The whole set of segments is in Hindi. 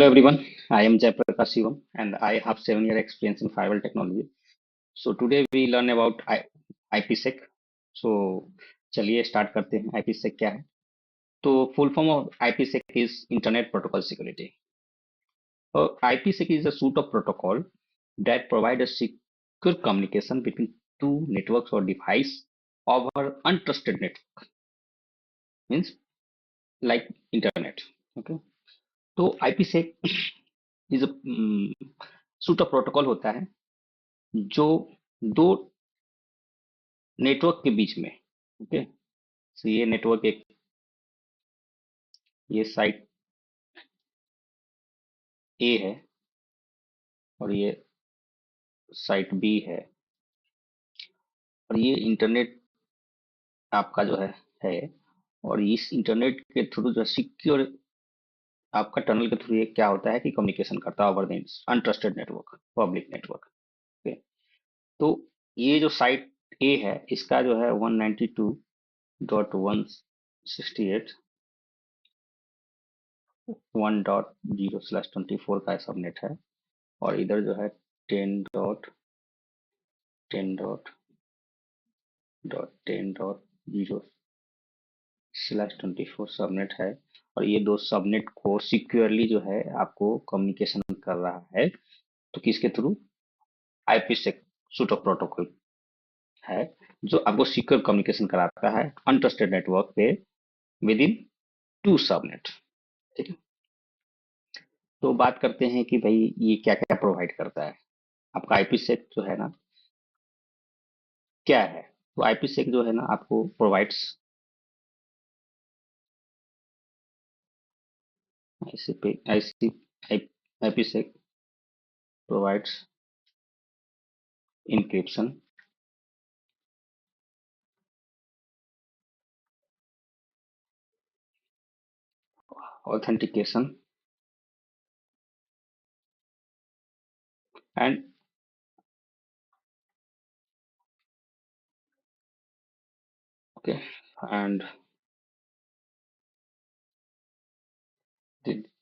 Hello everyone, I am Jaiprakash Shivam and I have 7 year experience in firewall technology. So today we learn about IPsec. So चलिए स्टार्ट करते हैं IPsec क्या है. तो full form of IPsec is Internet Protocol Security. IPsec is a suite of protocol that provide a secure communication between two networks or device over untrusted network, means like internet. Okay. तो IPsec is a suite of protocol होता है जो दो नेटवर्क के बीच में. ओके. तो ये नेटवर्क एक, ये साइट ए है और ये साइट बी है और ये इंटरनेट आपका जो है. और इस इंटरनेट के थ्रू जो सिक्योर आपका टनल के थ्रू ये क्या होता है कि कम्युनिकेशन करता है over the untrusted network, public network. Okay. तो ये जो साइट ए है इसका जो है 192.168 1.0/24 का सबनेट है. और इधर जो है 10.10.10.0/24 सबनेट है. और ये दो सबनेट को सिक्योरली जो है आपको कम्युनिकेशन कर रहा है. तो किसके through? IPsec suit of protocol है जो आपको सिक्योर कम्युनिकेशन कराता है अनट्रस्टेड नेटवर्क पे विद इन टू सबनेट. ठीक है. तो बात करते हैं कि भाई ये क्या क्या प्रोवाइड करता है. आपका आईपीसेक जो है ना क्या है. तो आईपीसेक जो है ना आपको provides IPsec provides encryption, authentication, and okay, and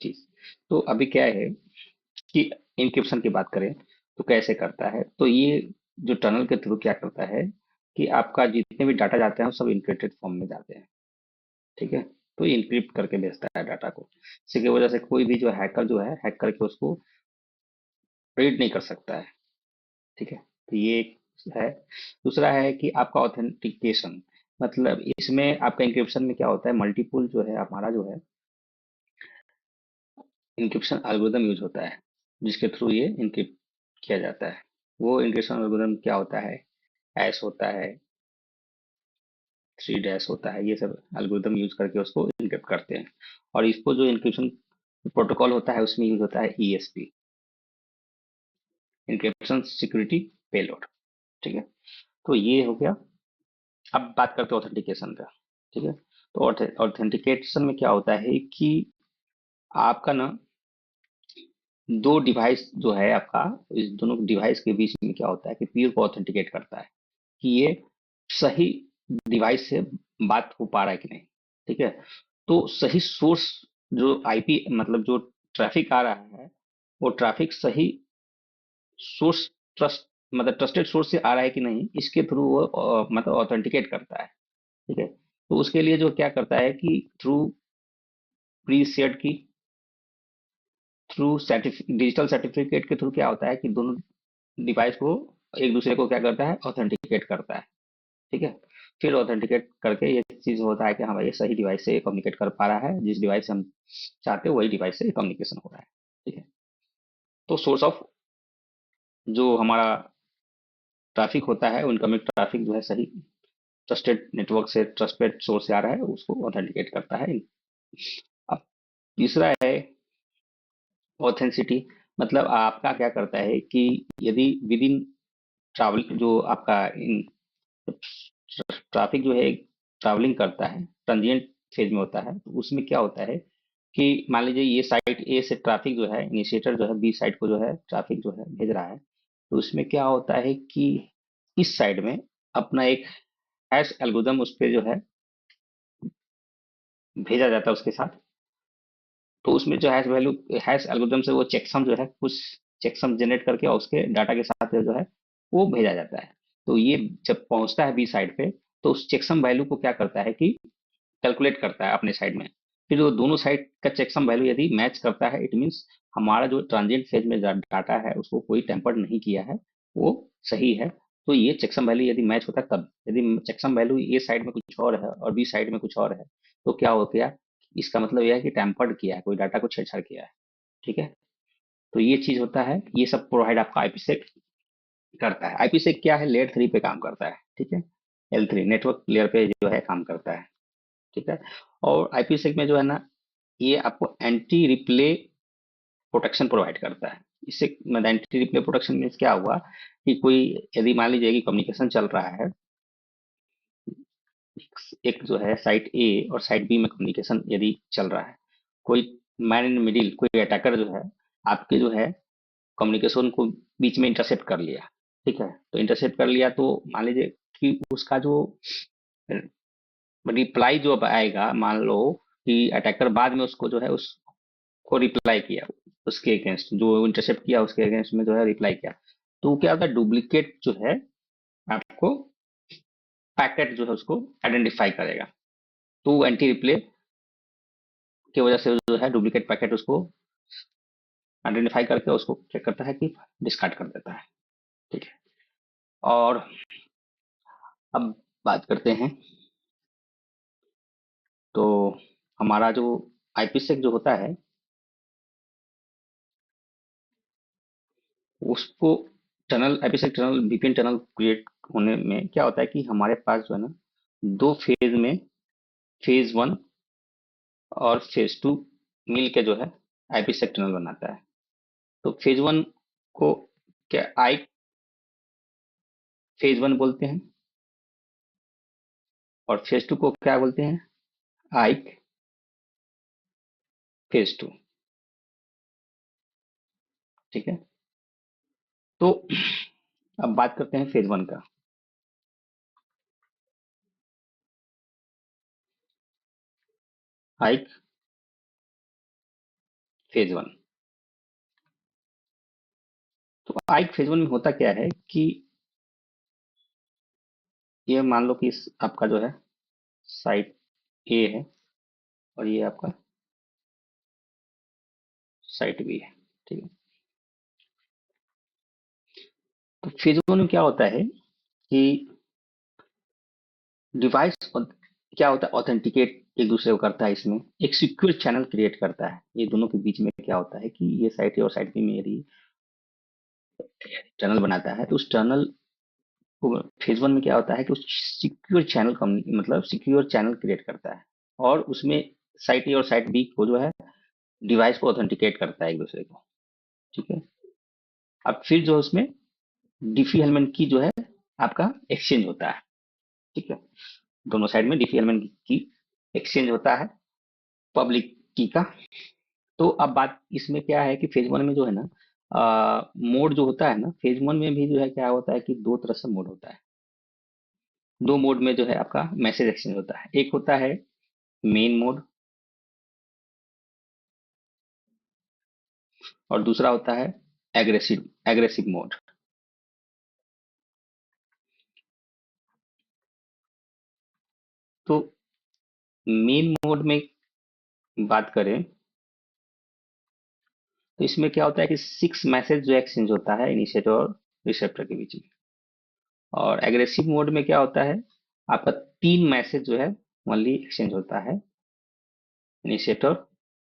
चीज. तो अभी क्या है कि इंक्रिप्शन की बात करें तो कैसे करता है. तो ये जो टनल के थ्रू क्या करता है कि आपका जितने भी डाटा जाते हैं वो सब इंक्रिप्टेड फॉर्म में जाते हैं. ठीक है. तो ये इंक्रिप्ट करके भेजता है डाटा को. इसी की वजह से कोई भी जो हैकर जो है हैक करके उसको रीड नहीं कर सकता है. ठीक है. तो ये एक है. दूसरा है कि आपका ऑथेंटिकेशन, मतलब इसमें आपका इंक्रिप्शन में क्या होता है, मल्टीपल जो है हमारा जो है इंक्रिप्शन एल्गोरिदम यूज होता है जिसके थ्रू ये इंक्रिप्ट किया जाता है. वो इंक्रिप्शन एल्गोरिदम क्या होता है, ऐश होता है, थ्री डैश होता है, ये सब एल्गोरिदम यूज करके उसको इंक्रिप्ट करते हैं. और इसको जो इंक्रिप्शन प्रोटोकॉल होता है उसमें यूज होता है ईएसपी, इंक्रिप्शन सिक्योरिटी पेलोड. ठीक है. तो ये हो गया. अब बात करते हैं ऑथेंटिकेशन का. ठीक है. तो ऑथेंटिकेशन में क्या होता है कि आपका ना दो डिवाइस जो है आपका, इस दोनों डिवाइस के बीच में क्या होता है कि पीयर को ऑथेंटिकेट करता है कि ये सही डिवाइस से बात हो पा रहा है कि नहीं. ठीक है. तो सही सोर्स जो आईपी मतलब जो ट्रैफिक आ रहा है वो ट्रैफिक सही सोर्स, ट्रस्ट मतलब ट्रस्टेड सोर्स से आ रहा है कि नहीं, इसके थ्रू वो मतलब ऑथेंटिकेट करता है. ठीक है. तो उसके लिए जो क्या करता है कि थ्रू प्री शेयर्ड की, थ्रू डिजिटल सर्टिफिकेट के थ्रू क्या होता है कि दोनों डिवाइस को एक दूसरे को क्या करता है, ऑथेंटिकेट करता है. ठीक है. फिर ऑथेंटिकेट करके ये चीज होता है कि हाँ भाई ये सही डिवाइस से कम्युनिकेट कर पा रहा है, जिस डिवाइस से हम चाहते हैं वही डिवाइस से कम्युनिकेशन हो रहा है. ठीक है. तो सोर्स ऑफ जो हमारा ट्रैफिक होता है, इनकमिंग ट्रैफिक जो है सही ट्रस्टेड नेटवर्क से, ट्रस्टेड सोर्स से आ रहा है, उसको ऑथेंटिकेट करता है. अब तीसरा है ऑथेंसिटी. मतलब आपका क्या करता है कि यदि विद इन ट्रैवल जो आपका ट्रैफिक जो है ट्रैवलिंग करता है, ट्रांजिएंट फेज में होता है, तो उसमें क्या होता है कि मान लीजिए ये साइट ए से ट्रैफिक जो है, इनिशिएटर जो है बी साइड को जो है ट्रैफिक जो है भेज रहा है. तो उसमें क्या होता है कि इस साइड में अपना एक हैश एल्गोरिदम उस पे जो है भेजा जाता है उसके साथ. तो उसमें जो हैश वैल्यू, हैश एल्गोरिथम से वो चेकसम जो है कुछ चेकसम जनरेट करके और उसके डाटा के साथ जो है वो भेजा जाता है। तो ये जब पहुंचता है बी साइड पे, तो उस चेकसम वैल्यू को क्या करता है कि कैलकुलेट करता है अपने साइड में। फिर वो दोनों साइड का चेकसम वैल्यू यदि मैच करता है, इट मीन्स हमारा जो ट्रांजिएंट फेज में डाटा है उसको कोई टेम्पर्ड नहीं किया है, वो सही है। तो ये चेकसम वैल्यू यदि मैच होता है तब, यदि चेकसम वैल्यू ए साइड में कुछ और है और बी साइड में कुछ और है, तो क्या हो गया, इसका मतलब यह है कि टेम्पर्ड किया है, कोई डाटा को छेड़छाड़ किया है। ठीक है। तो ये चीज होता है, ये सब प्रोवाइड आपका आईपीसेक करता है। आईपीसेक क्या है, लेयर 3 पे काम करता है। ठीक है। L3 नेटवर्क लेयर पे जो है काम करता है। ठीक है। और आईपीसेक में जो है ना, ये आपको एंटी रिप्ले प्रोटेक्शन प्रोवाइड करता है। इससे मतलब एंटी रिप्ले प्रोटेक्शन मीन्स क्या हुआ कि कोई, यदि मान लीजिए कि कम्युनिकेशन चल रहा है, एक जो है साइट ए और साइट बी में कम्युनिकेशन यदि चल रहा है, कोई मैन इन मिडिल, कोई अटैकर जो है आपके जो है कम्युनिकेशन को बीच में इंटरसेप्ट कर लिया। ठीक है। तो इंटरसेप्ट कर लिया तो मान लीजिए कि उसका जो रिप्लाई जो अब आएगा, मान लो कि अटैकर बाद में उसको जो है उसको रिप्लाई किया, उसके अगेंस्ट जो इंटरसेप्ट किया उसके अगेंस्ट में जो है रिप्लाई किया, तो क्या होता है, डुप्लीकेट जो है आपको पैकेट जो है उसको आइडेंटिफाई करेगा। तो एंटी रिप्ले की वजह से जो है डुप्लीकेट पैकेट उसको आइडेंटिफाई करके उसको क्या करता है कि डिस्कार्ड कर देता है। ठीक है। और अब बात करते हैं, तो हमारा जो आईपीसेक जो होता है उसको tunnel, IPsec tunnel, VPN tunnel create होने में क्या होता है कि हमारे पास जो है ना दो फेज में, फेज वन और फेज टू मिल के जो है आईपीसेक टनल बनाता है। तो फेज वन को क्या आई फेज वन बोलते हैं, और फेज टू को क्या बोलते हैं, आई फेज टू। ठीक है। तो अब बात करते हैं फेज वन का। I phase one. तो आई फेज वन में होता क्या है कि ये मान लो कि आपका जो है साइट ए है और ये आपका साइट बी है। ठीक है। तो फेज वन में क्या होता है कि डिवाइस क्या होता है, ऑथेंटिकेट एक दूसरे को करता है, इसमें एक सिक्योर चैनल क्रिएट करता है। ये दोनों के बीच में क्या होता है कि ये साइट ए और साइट बी में यदि टनल बनाता है, तो उस टनल को फेज वन में क्या होता है कि उस सिक्योर चैनल मतलब सिक्योर चैनल क्रिएट करता है, और उसमें साइट ए और साइट बी को जो है डिवाइस को ऑथेंटिकेट करता है एक दूसरे को। ठीक है। अब फिर जो उसमें डिफी एलिमेंट की जो है आपका एक्सचेंज होता है। ठीक है। दोनों साइड में डिफी एलिमेंट की एक्सचेंज होता है, पब्लिक की का। तो अब बात इसमें क्या है कि फेज वन में जो है ना मोड जो होता है ना, फेज वन में भी जो है क्या होता है कि दो तरह से मोड होता है। दो मोड में जो है आपका मैसेज एक्सचेंज होता है, एक होता है मेन मोड और दूसरा होता है एग्रेसिव एग्रेसिव मोड। तो मेन मोड में बात करें तो इसमें क्या होता है कि 6 मैसेज जो एक्सचेंज होता है इनिशिएटर और रिसेप्टर के बीच में। और एग्रेसिव मोड में क्या होता है, आपका 3 मैसेज जो है ओनली एक्सचेंज होता है इनिशिएटर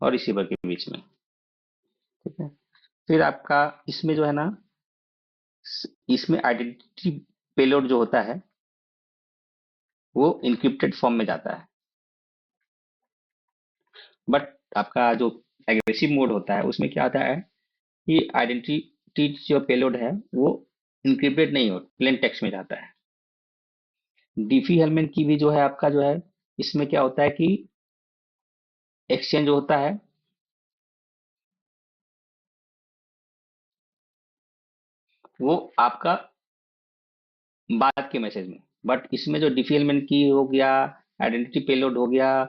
और रिसीवर के बीच में। ठीक है। फिर आपका इसमें जो है ना, इसमें आइडेंटिटी पेलोड जो होता है वो इंक्रिप्टेड फॉर्म में जाता है। बट आपका जो एग्रेसिव मोड होता है उसमें क्या होता है कि आइडेंटिटी जो पेलोड है वो इंक्रिप्टेड नहीं हो, प्लेन टेक्स्ट में जाता है। डीफी हेलमेट की भी जो है आपका जो है, इसमें क्या होता है कि एक्सचेंज होता है, वो आपका बाद के मैसेज में। बट इसमें जो डीफी हेलमेट की हो गया, आइडेंटिटी पेलोड हो गया,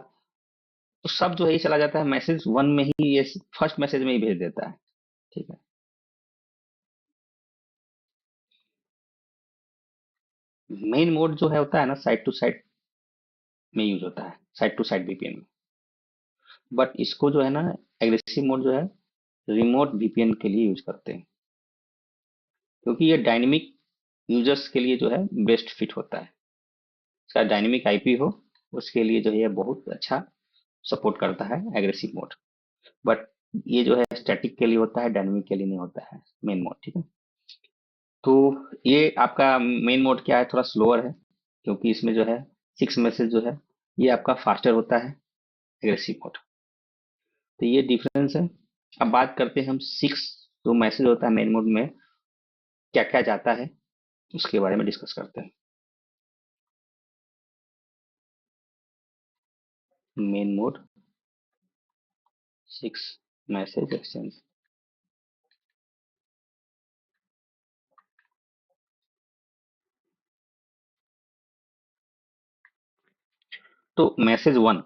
तो सब जो है ये चला जाता है मैसेज वन में ही, ये फर्स्ट मैसेज में ही भेज देता है। ठीक है। मेन मोड जो है होता है ना साइड टू साइड में यूज होता है, साइड टू साइड वीपीएन में। बट इसको जो है ना एग्रेसिव मोड जो है रिमोट वीपीएन के लिए यूज करते हैं, क्योंकि ये डायनेमिक यूजर्स के लिए जो है बेस्ट फिट होता है। इसका डायनेमिक आईपी हो उसके लिए जो है ये बहुत अच्छा सपोर्ट करता है एग्रेसिव मोड। बट ये जो है स्टैटिक के लिए होता है, डायनेमिक के लिए नहीं होता है मेन मोड। ठीक है। तो ये आपका मेन मोड क्या है, थोड़ा स्लोअर है, क्योंकि इसमें जो है 6 मैसेज जो है ये आपका फास्टर होता है एग्रेसिव मोड। तो ये डिफरेंस है। अब बात करते हैं हम 6 जो मैसेज होता है मेन मोड में क्या क्या जाता है, उसके बारे में डिस्कस करते हैं। Main mode 6 message exchange. तो मैसेज वन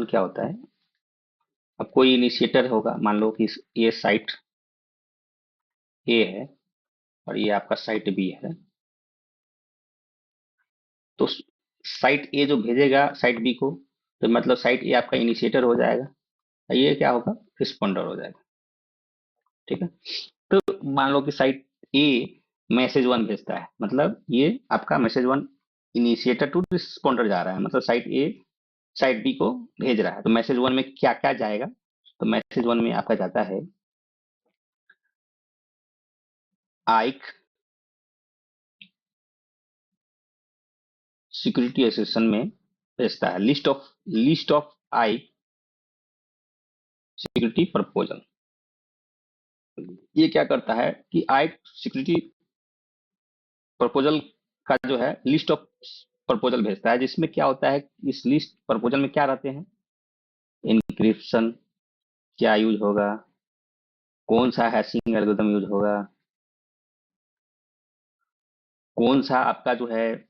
क्या होता है। अब कोई इनिशिएटर होगा, मान लो कि ये साइट ए है और ये आपका साइट बी है। तो साइट ए जो भेजेगा साइट बी को, तो मतलब साइट ए आपका इनिशिएटर हो जाएगा और ये क्या होगा, रिस्पॉन्डर हो जाएगा। ठीक है। तो मान लो कि साइट ए मैसेज वन भेजता है, मतलब ये आपका message one initiator to responder जा रहा है, मतलब साइट ए साइट बी को भेज रहा है। तो मैसेज वन में क्या क्या जाएगा, तो मैसेज वन में आपका जाता है आइक सिक्योरिटी एसेसन में भेजता है लिस्ट ऑफ आइक सिक्योरिटी प्रपोजल। ये क्या करता है कि आइक सिक्योरिटी प्रपोजल का जो है लिस्ट ऑफ प्रपोजल भेजता है, जिसमें क्या होता है, इस लिस्ट प्रपोजल में क्या रहते हैं, इंक्रिप्शन क्या यूज होगा, कौन सा हैशिंग एल्गोरिथम यूज होगा, कौन सा आपका जो है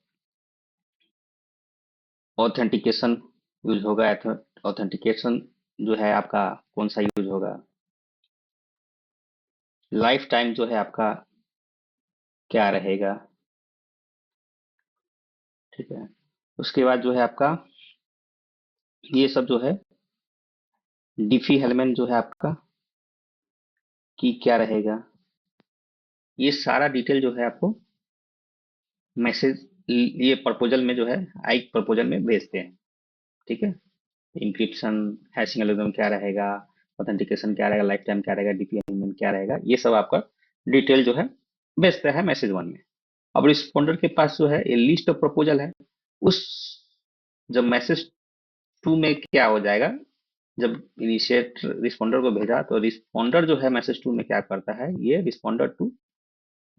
ऑथेंटिकेशन यूज होगा, ऑथेंटिकेशन जो है आपका कौन सा यूज होगा, लाइफ टाइम जो है आपका क्या रहेगा। ठीक है। उसके बाद जो है आपका ये सब जो है डिफी हेलमेट जो है आपका की क्या रहेगा, ये सारा डिटेल जो है आपको मैसेज ये प्रपोजल में जो है आई प्रपोजल में भेजते हैं। ठीक है। इंक्रिप्शन हैशिंग एल्गोरिथम क्या रहेगा, ऑथेंटिकेशन क्या रहेगा, लाइफ टाइम क्या रहेगा, डीपीएम क्या रहेगा, ये सब आपका डिटेल जो है भेजता है मैसेज वन में। अब रिस्पॉन्डर के पास जो है ये लिस्ट ऑफ प्रपोजल है। उस जब मैसेज टू में क्या हो जाएगा, जब इनिशिएट रिस्पॉन्डर को भेजा तो रिस्पॉन्डर जो है मैसेज टू में क्या करता है, ये रिस्पॉन्डर टू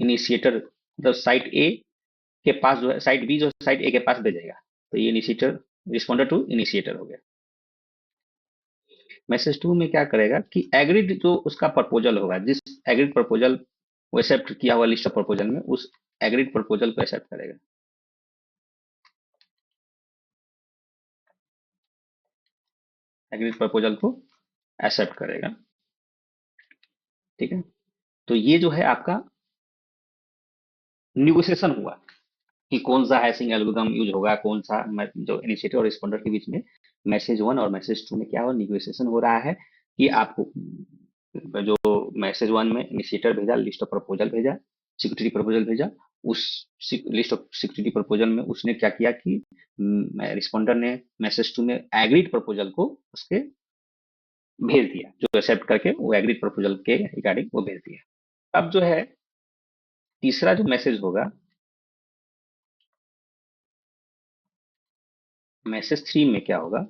इनिशिएटर मतलब साइट ए के पास जो है साइट बी जो साइट ए के पास भेजेगा। तो ये इनिशिएटर रिस्पॉन्डर टू इनिशिएटर हो गया। मैसेज टू में क्या करेगा कि एग्रीड जो उसका प्रपोजल होगा, जिस एग्रीड प्रपोजल वो एक्सेप्ट किया हुआ लिस्ट ऑफ प्रपोजल में, उस एग्रीड प्रपोजल को एक्सेप्ट करेगा। एग्रीड प्रपोजल को एक्सेप्ट करेगा। ठीक है। तो ये जो है आपका निगोशिएशन हुआ कि कौन सा हैशिंग एल्गोरिथम यूज होगा, कौन सा जो इनिशिएटर और रिस्पॉन्डर के बीच में मैसेज वन और मैसेज टू में क्या हो निगोशिएशन हो रहा है कि आपको जो मैसेज वन में इनिशिएटर भेजा, लिस्ट ऑफ प्रपोजल भेजा, सिक्योरिटी प्रपोजल भेजा, उस लिस्ट ऑफ सिक्योरिटी प्रपोजल में उसने क्या किया कि रिस्पॉन्डर ने मैसेज टू में एग्रीड प्रपोजल को उसके भेज दिया, जो एक्सेप्ट करके वो एग्रीड प्रपोजल के रिगार्डिंग वो भेज दिया। अब जो है तीसरा जो मैसेज होगा मैसेज थ्री में क्या होगा,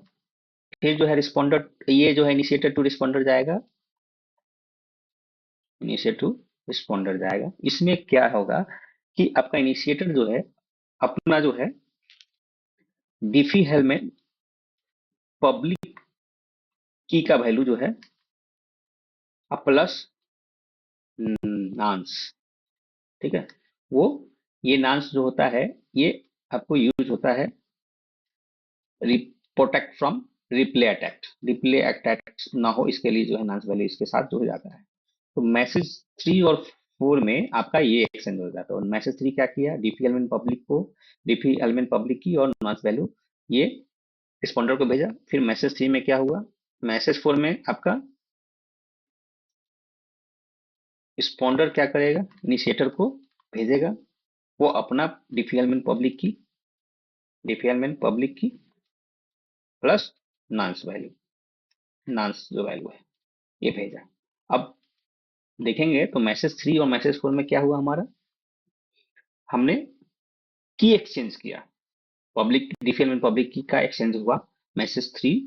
फिर जो है रिस्पॉन्डर ये जो है इनिशिएटर टू रिस्पॉन्डर जाएगा, इनिशिएटर टू रिस्पॉन्डर जाएगा। इसमें क्या होगा कि आपका इनिशिएटर जो है अपना जो है डिफी हेल में पब्लिक की का वैल्यू जो है प्लस नांस। ठीक है। वो ये नांस जो होता है ये आपको यूज होता है protect from replay attack. Replay attack ना हो इसके लिए जो है नॉन वैल्यू इसके साथ जुड़ जाता है। तो मैसेज 3 और 4 में आपका ये एक्सचेंज हो जाता है। और मैसेज 3 क्या किया, डिफी एलिमेंट पब्लिक को, डिफी एलिमेंट पब्लिक की और नॉन वैल्यू ये रिस्पॉन्डर को भेजा। फिर मैसेज 3 में क्या हुआ, मैसेज 4 में आपका रिस्पॉन्डर क्या करेगा, इनिशिएटर को भेजेगा, वो अपना डिफी एलिमेंट पब्लिक की प्लस नॉन्स वैल्यू, नॉन्स जो वैल्यू है ये भेजा। अब देखेंगे तो मैसेज 3 और मैसेज 4 में क्या हुआ, हमारा हमने की एक्सचेंज किया, पब्लिक डिफी एलिमेंट पब्लिक की का एक्सचेंज हुआ मैसेज 3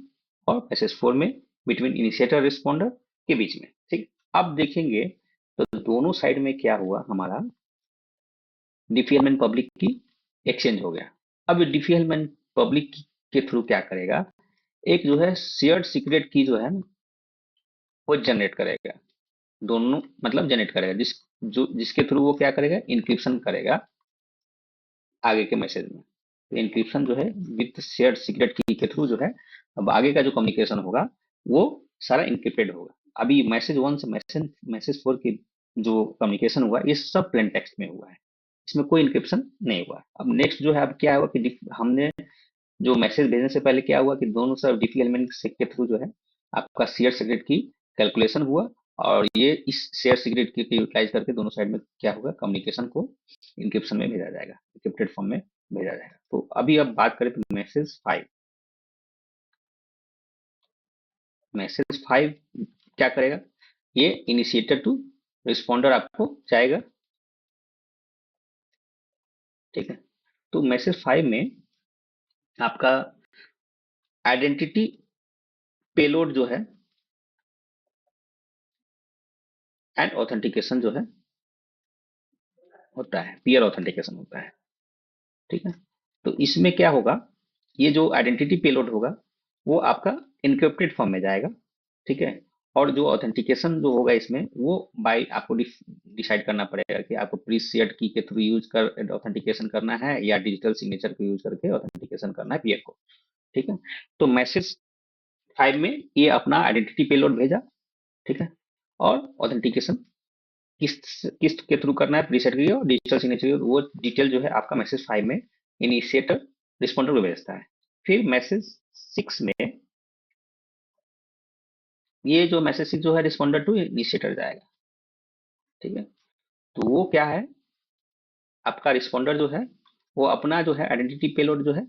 और मैसेज 4 में, बिटवीन इनिशिएटर रिस्पॉन्डर के बीच में। ठीक, अब देखेंगे तो दोनों साइड में क्या हुआ, हमारा डिफी एलिमेंट पब्लिक की एक्सचेंज हो गया। अब डिफी एलिमेंट पब्लिक के थ्रू क्या करेगा, एक जो है शेयर्ड सीक्रेट की जो है वो जनरेट करेगा, दोनों मतलब जनरेट करेगा, जिसके थ्रू वो क्या करेगा, इंक्रिप्शन करेगा आगे के मैसेज में। तो इंक्रिप्शन जो है विद शेयर्ड सीक्रेट की के थ्रू जो है, अब आगे का जो कम्युनिकेशन होगा वो सारा इंक्रिप्टेड होगा। अभी मैसेज 1 से मैसेज 4 की जो कम्युनिकेशन हुआ ये सब प्लेन टेक्स्ट में हुआ है, इसमें कोई इंक्रिप्शन नहीं हुआ। अब नेक्स्ट जो है, अब क्या हुआ कि हमने जो मैसेज भेजने से पहले क्या हुआ कि दोनों सब डिफी एलिमेंट के थ्रू जो है आपका शेयर सीक्रेट की कैलकुलेशन हुआ, और ये इस शेयर सीक्रेट की यूटिलाइज करके दोनों साइड में क्या होगा, कम्युनिकेशन को इंक्रिप्शन में भेजा जाएगा, इंक्रिप्टेड फॉर्म में भेजा जाएगा। तो अभी अब बात करें तो मैसेज 5 क्या करेगा, ये इनिशिएटर टू रिस्पॉन्डर आपको जाएगा। ठीक है, तो मैसेज 5 में आपका आइडेंटिटी पेलोड जो है एंड ऑथेंटिकेशन जो है होता है, पीयर ऑथेंटिकेशन होता है। ठीक है, तो इसमें क्या होगा, ये जो आइडेंटिटी पेलोड होगा वो आपका इनक्रिप्टेड फॉर्म में जाएगा। ठीक है, और जो ऑथेंटिकेशन जो होगा इसमें वो बाय आपको डिसाइड करना पड़ेगा कि आपको प्री शेयर्ड की के थ्रू यूज कर ऑथेंटिकेशन करना है या डिजिटल सिग्नेचर को यूज करके ऑथेंटिकेशन करना है पीयर को। ठीक है, तो मैसेज 5 में ये अपना आइडेंटिटी पेलोड भेजा। ठीक है, और ऑथेंटिकेशन किस किस के थ्रू करना है, प्रीसेट की और डिजिटल सिग्नेचर, वो डिटेल जो है आपका मैसेज 5 में इनिशिएटर रिस्पॉन्डर को भेजता है। फिर मैसेज 6 में ये जो मैसेज 6 जो है रिस्पॉन्डर टू इनिशिएटर जाएगा। ठीक है, तो वो क्या है, आपका रिस्पॉन्डर जो है वो अपना जो है आइडेंटिटी पेलोड जो है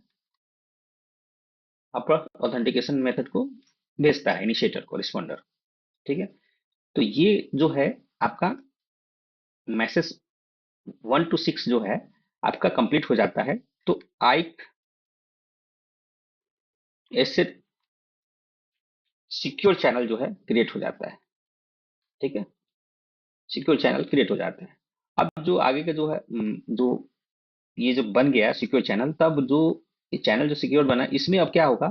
अपना ऑथेंटिकेशन मेथड को भेजता है इनिशिएटर को, रिस्पॉन्डर। ठीक है, तो ये जो है आपका मैसेज 1 to 6 जो है आपका कंप्लीट हो जाता है। तो आई ऐसे सिक्योर चैनल जो है क्रिएट हो जाता है। ठीक है, सिक्योर चैनल क्रिएट हो जाता है। अब जो आगे का जो है जो ये जो बन गया सिक्योर चैनल, तब जो चैनल जो सिक्योर बना इसमें अब क्या होगा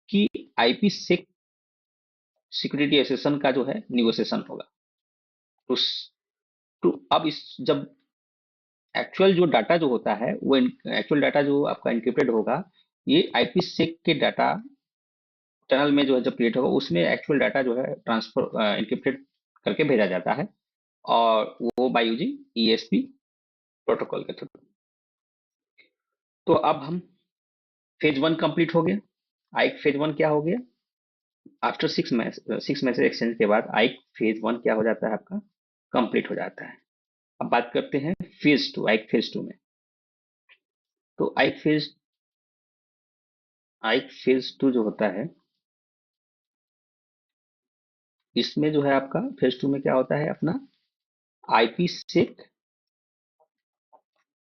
कि आईपी सेक सिक्योरिटी एसेसन का जो है निगोशिएशन होगा। तो, तो अब इस जब एक्चुअल जो डाटा जो होता है वो एक्चुअल डाटा जो आपका इंक्रिप्टेड होगा, ये आईपी सेक के डाटा चैनल में जो है जब क्रिएट होगा उसमें एक्चुअल डाटा जो है ट्रांसफर इंक्रिप्टेड करके भेजा जाता है, और वो बाय यूजिंग ईएसपी प्रोटोकॉल के थ्रू। तो अब हम फेज 1 कंप्लीट हो गया। आइक फेज 1 क्या हो गया, आफ्टर 6 मैसेज एक्सचेंज के बाद आइक फेज 1 क्या हो जाता है आपका, कंप्लीट हो जाता है। अब बात करते हैं फेज 2, आइक फेज 2 में। तो आइक फेज 2 जो होता है इसमें जो है आपका फेज 2 में क्या होता है, अपना आईपी सेक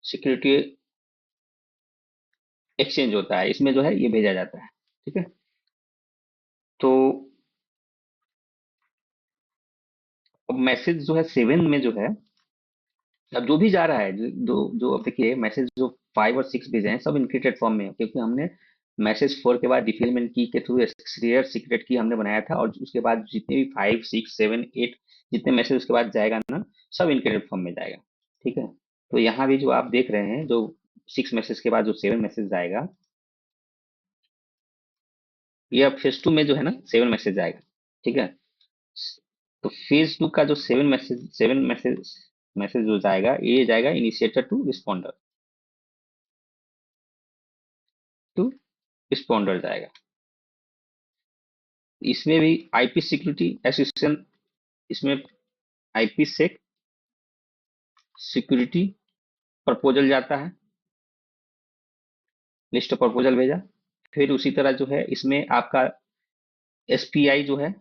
सिक्योरिटी एक्सचेंज होता है, इसमें जो है ये भेजा जाता है। ठीक है, तो अब मैसेज जो है 7 में जो है, अब जो भी जा रहा है जो जो अब देखिए मैसेज जो 5 और 6 भेजे हैं सब इनक्रिप्टेड फॉर्म में है, क्योंकि हमने मैसेज 4 के बाद डिफिलमेंट की के थ्रू शेयर सीक्रेट की हमने बनाया था, और उसके बाद जितने भी 5 6 7 8 जितने मैसेज उसके बाद जाएगा ना, सब इनक्रिप्टेड फॉर्म में जाएगा। ठीक है, तो यहाँ भी जो आप देख रहे हैं जो 6 मैसेज के बाद जो 7 मैसेज आएगा, ये अब फेज 2 में जो है ना 7 मैसेज आएगा, ठीक है। तो फेज 2 का जो 7 मैसेज जो जाएगा, ये जाएगा इनिशिएटर टू रिस्पॉन्डर जाएगा। इसमें भी आईपी सिक्योरिटी एसोसिएशन, इसमें आईपी सेक सिक्योरिटी प्रपोजल जाता है, लिस्ट ऑफ प्रपोजल भेजा। फिर उसी तरह जो है इसमें आपका एसपीआई जो है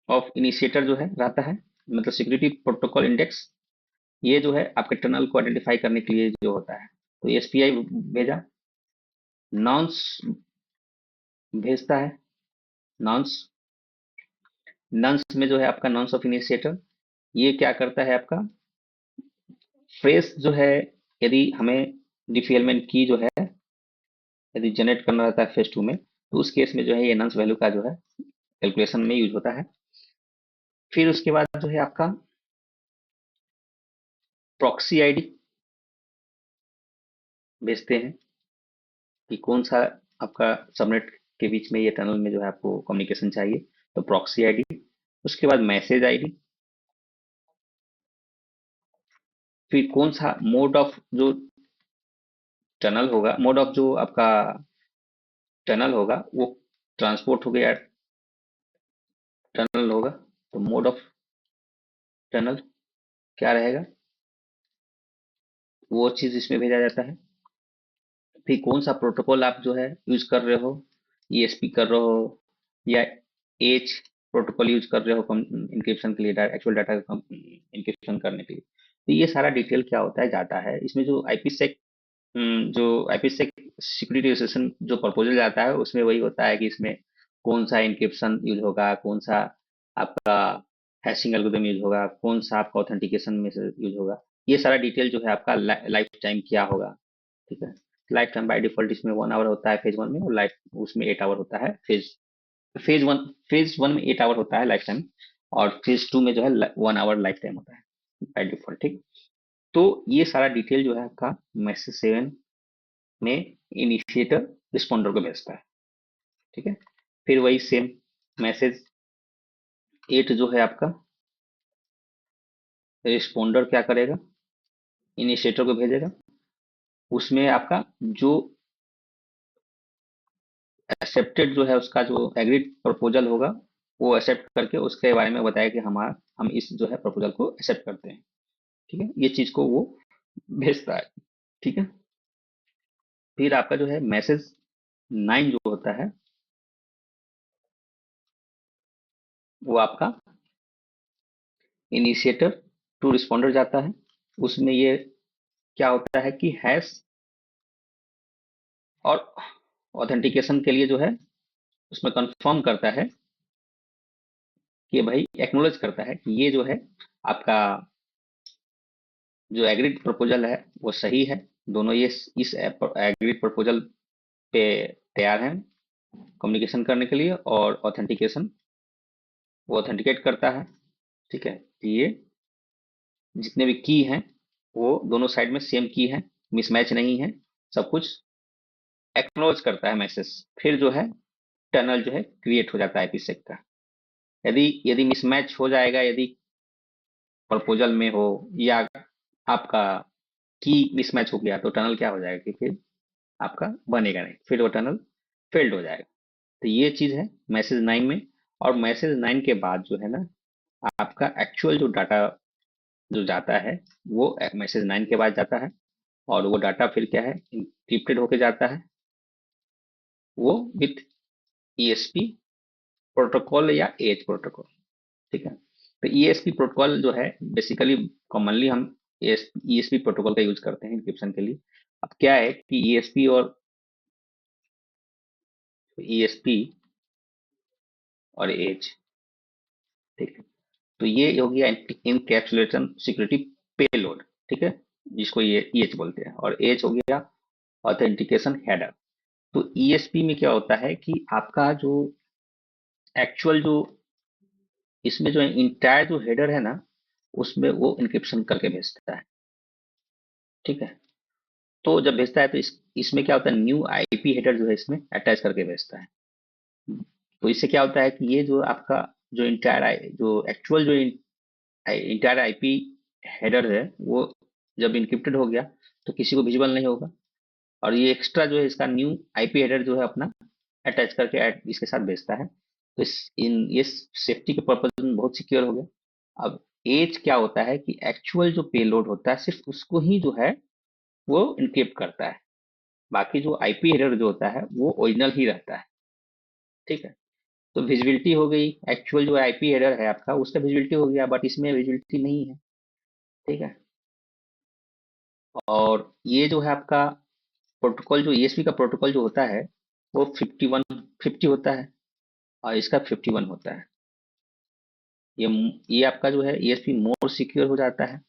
ऑफ इनिशिएटर जो है रहता है, मतलब सिक्योरिटी प्रोटोकॉल इंडेक्स। ये जो है आपके टनल को आइडेंटिफाई करने के लिए जो होता है। तो एसपीआई भेजा, नॉन्स भेजता है, नॉन्स नंस में जो है आपका नॉन्स ऑफ इनिशिएटर, ये क्या करता है आपका फ्रेश जो है, यदि हमें डिफेलमेंट की जो है यदि जनरेट करना रहता है फेज 2 में, तो उस केस में जो है ये नंस वैल्यू का जो है कैलकुलेशन में यूज होता है। फिर उसके बाद जो है आपका प्रॉक्सी आईडी भेजते हैं कि कौन सा आपका सबनेट के बीच में ये टनल में जो है आपको कम्युनिकेशन चाहिए, तो प्रॉक्सी आईडी। उसके बाद मैसेज आईडी, फिर कौन सा मोड ऑफ जो टनल होगा, मोड ऑफ जो आपका टनल होगा वो ट्रांसपोर्ट हो गया, टनल होगा तो मोड ऑफ टनल क्या रहेगा, वो चीज इसमें भेजा जाता है। फिर कौन सा प्रोटोकॉल आप जो है यूज कर रहे हो, ईएसपी कर रहे हो या एच प्रोटोकॉल यूज कर रहे हो इंक्रिप्शन के लिए, एक्चुअल डाटा इंक्रिप्शन करने के लिए। तो ये सारा डिटेल क्या होता है जाता है इसमें। जो आईपीसेक सिक्योरिटी एसोसिएशन जो प्रपोजल जाता है उसमें वही होता है कि इसमें कौन सा इंक्रिप्शन यूज होगा, कौन सा आपका हैशिंग एल्गोरिथम यूज होगा, कौन सा आपका ऑथेंटिकेशन में से यूज होगा। ये सारा डिटेल जो है आपका लाइफ टाइम क्या होगा, ठीक है। लाइफ टाइम बाय डिफॉल्ट इसमें 1 आवर होता है फेज 1 में, और लाइफ उसमें 8 आवर होता है। फेज वन में 8 आवर होता है लाइफ टाइम, और फेज 2 में जो है 1 आवर लाइफ टाइम होता है बाय डिफॉल्ट, ठीक। तो ये सारा डिटेल जो है आपका मैसेज 7 में इनिशिएटर रिस्पॉन्डर को भेजता है, ठीक है। फिर वही सेम मैसेज 8 जो है आपका रिस्पॉन्डर क्या करेगा, इनिशिएटर को भेजेगा। उसमें आपका जो एक्सेप्टेड जो है उसका जो एग्रीड प्रपोजल होगा, वो एक्सेप्ट करके उसके बारे में बताया कि हम इस जो है प्रपोजल को एक्सेप्ट करते हैं, ठीक है। ये चीज को वो भेजता है, ठीक है। फिर आपका जो है मैसेज 9 जो होता है वो आपका इनिशिएटर टू रिस्पॉन्डर जाता है। उसमें ये क्या होता है कि हैश और ऑथेंटिकेशन के लिए जो है उसमें कंफर्म करता है कि भाई एक्नोलेज करता है कि ये जो है आपका जो एग्रीड प्रपोजल है वो सही है। दोनों ये इस एग्रीड प्रपोजल पे तैयार हैं कम्युनिकेशन करने के लिए, और ऑथेंटिकेशन वो ऑथेंटिकेट करता है, ठीक है। ये जितने भी की हैं वो दोनों साइड में सेम की है, मिसमैच नहीं है, सब कुछ एक्नोलेज करता है मैसेज। फिर जो है टनल जो है क्रिएट हो जाता है आईपीसेक का। यदि यदि मिसमैच हो जाएगा, यदि प्रपोजल में हो या आपका की मिसमैच हो गया, तो टनल क्या हो जाएगा कि फिर आपका बनेगा नहीं, फिर वो टनल फेल्ड हो जाएगा। तो ये चीज है मैसेज 9 में। और मैसेज 9 के बाद जो है ना आपका एक्चुअल जो डाटा जो जाता है वो मैसेज 9 के बाद जाता है, और वो डाटा फिर क्या है इंक्रिप्टेड होके जाता है, वो विथ ईएसपी प्रोटोकॉल या एज प्रोटोकॉल, ठीक है। तो ईएसपी प्रोटोकॉल जो है बेसिकली कॉमनली हम ईएसपी प्रोटोकॉल का यूज करते हैं इंक्रिप्शन के लिए। अब क्या है कि ईएसपी और ईएसपी और एज, ठीक है। तो ये हो गया इनकैप्सुलेशन सिक्योरिटी पेलोड, ठीक है, जिसको ये ईएच बोलते हैं। और एच हो गया ऑथेंटिकेशन हेडर। तो ईएसपी में क्या होता है कि आपका जो एक्चुअल जो इसमें जो इंटायर जो हेडर है ना, उसमें वो इंक्रिप्शन करके भेजता है, ठीक है। तो जब भेजता है तो इसमें क्या होता है, न्यू आईपी हेडर जो है इसमें अटैच करके भेजता है। तो इससे क्या होता है कि ये जो आपका जो इंटायर जो एक्चुअल जो इंटायर आईपी हेडर है वो जब इनक्रिप्टेड हो गया तो किसी को विजिबल नहीं होगा, और ये एक्स्ट्रा जो है इसका न्यू आईपी हेडर जो है अपना अटैच करके इसके साथ भेजता है। तो ये सेफ्टी के पर्पज में बहुत सिक्योर हो गया। अब एज क्या होता है कि एक्चुअल जो पेलोड होता है सिर्फ उसको ही जो है वो इनक्रिप्ट करता है, बाकी जो आईपी हेडर जो होता है वो ओरिजिनल ही रहता है। ठीक है, तो विजिबिलिटी हो गई, एक्चुअल जो आईपी हेडर है आपका उसका विजिबिलिटी हो गया, बट इसमें विजिबिलिटी नहीं है। ठीक है, और ये जो है आपका प्रोटोकॉल, जो ईएसपी का प्रोटोकॉल जो होता है वो 50 होता है, और इसका 51 होता है। ये ये आपका जो है ईएसपी मोर सिक्योर हो जाता है,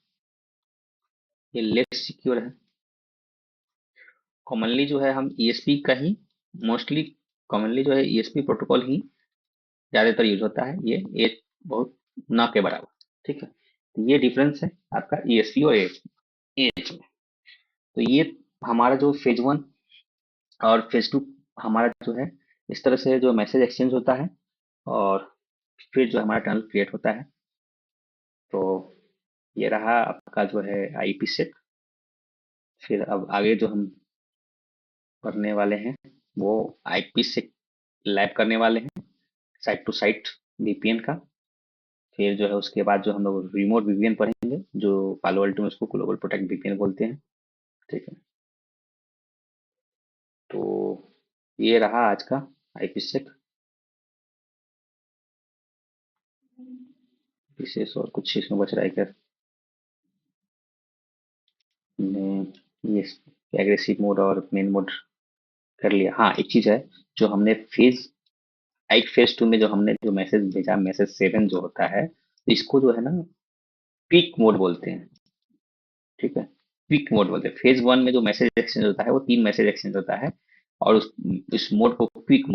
ये लेस सिक्योर है। कॉमनली जो है हम ईएसपी का ही मोस्टली, कॉमनली जो है ईएसपी प्रोटोकॉल ही ज्यादातर यूज होता है, ये एक बहुत ना के बराबर। ठीक है, तो ये डिफरेंस है आपका ईएसपी और एएच में। तो ये हमारा जो फेज 1 और फेज 2 हमारा जो है इस तरह से जो मैसेज एक्सचेंज होता है, और फिर जो हमारा टनल क्रिएट होता है। तो ये रहा आपका जो है आईपी सेट। फिर अब आगे जो हम करने वाले हैं वो आईपी से लैब करने वाले हैं, साइट टू साइट वीपीएन का। फिर जो है उसके बाद जो हम लोग रिमोट वीपीएन पढ़ेंगे, जो पालो अल्टो में उसको ग्लोबल प्रोटेक्ट वीपीएन बोलते हैं। ठीक है, तो ये रहा आज का आईपी सेट विशेष, और कुछ इसमें बच रहा है क्या? हमने ये एग्रेसिव मोड और मेन मोड कर लिया। हाँ, एक चीज है, जो हमने फेज 2 में जो हमने जो मैसेज भेजा, मैसेज 7 जो होता है, तो इसको जो है ना पीक मोड बोलते हैं। ठीक है, पीक मोड बोलते हैं। फेज 1 में जो मैसेज एक्सचेंज होता है वो 3 मैसेज एक्सचेंज होता है, और उस मोड को पीक